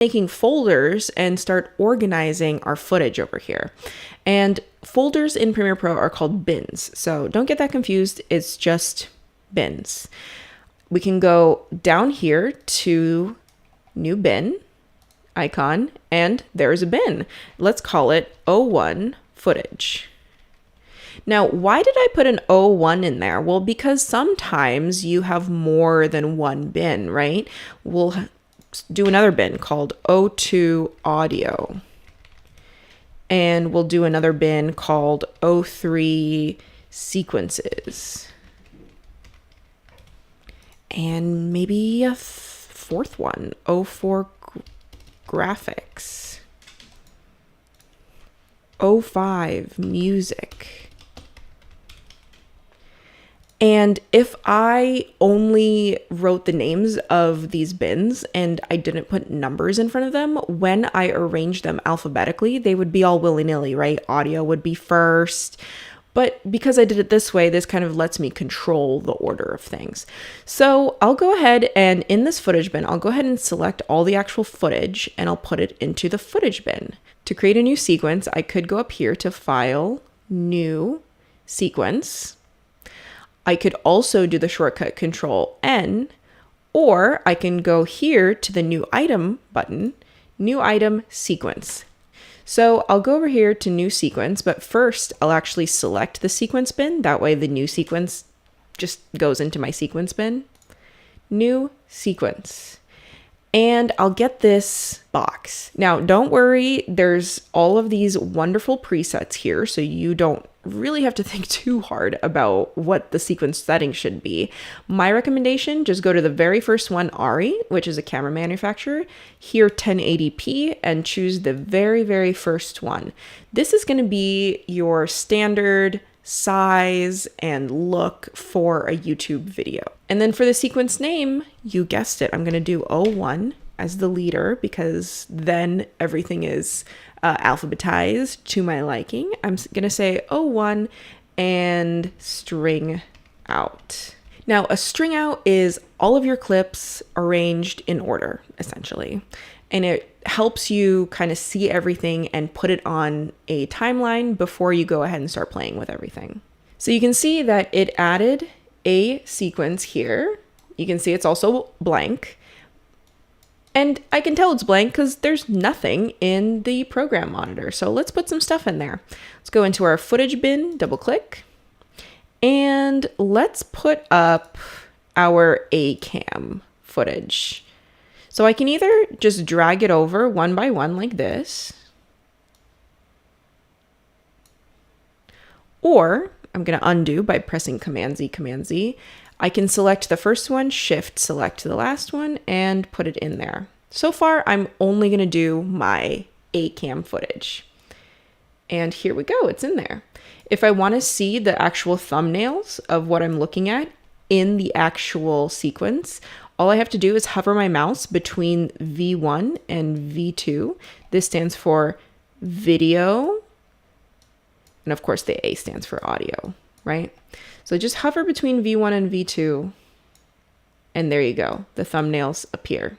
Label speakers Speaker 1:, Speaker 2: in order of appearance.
Speaker 1: making folders and start organizing our footage over here. And folders in Premiere Pro are called bins. So don't get that confused. It's just bins. We can go down here to new bin icon, and there's a bin. Let's call it O1 footage. Now, why did I put an O1 in there? Well, because sometimes you have more than one bin, right? We'll do another bin called O2 audio. And we'll do another bin called O3 sequences. And maybe a fourth one, O4 graphics. O5 music. And if I only wrote the names of these bins and I didn't put numbers in front of them, when I arranged them alphabetically, they would be all willy-nilly, right? Audio would be first. But because I did it this way, this kind of lets me control the order of things. So I'll go ahead and in this footage bin, I'll go ahead and select all the actual footage and I'll put it into the footage bin. To create a new sequence, I could go up here to File, New, Sequence. I could also do the shortcut Control N, or I can go here to the New Item button, New Item Sequence. So I'll go over here to New Sequence, but first I'll actually select the sequence bin. That way the new sequence just goes into my sequence bin. New Sequence. And I'll get this box. Now, don't worry, there's all of these wonderful presets here, so you don't really have to think too hard about what the sequence setting should be. My recommendation, just go to the very first one, ARRI, which is a camera manufacturer, here 1080p, and choose the very, very first one. This is going to be your standard size and look for a YouTube video. And then for the sequence name, you guessed it, I'm going to do O1 as the leader because then everything is alphabetized to my liking. I'm going to say O1 and string out. Now, a string out is all of your clips arranged in order, essentially. And it helps you kind of see everything and put it on a timeline before you go ahead and start playing with everything. So you can see that it added a sequence here. You can see it's also blank. And I can tell it's blank because there's nothing in the program monitor. So let's put some stuff in there. Let's go into our footage bin, double click, and let's put up our ACam footage. So I can either just drag it over one by one like this, or I'm going to undo by pressing Command Z, Command Z. I can select the first one, Shift, select the last one, and put it in there. So far, I'm only going to do my ACam footage. And here we go, it's in there. If I want to see the actual thumbnails of what I'm looking at in the actual sequence, all I have to do is hover my mouse between V1 and V2. This stands for video. And of course, the A stands for audio, right? So just hover between V1 and V2. And there you go. The thumbnails appear.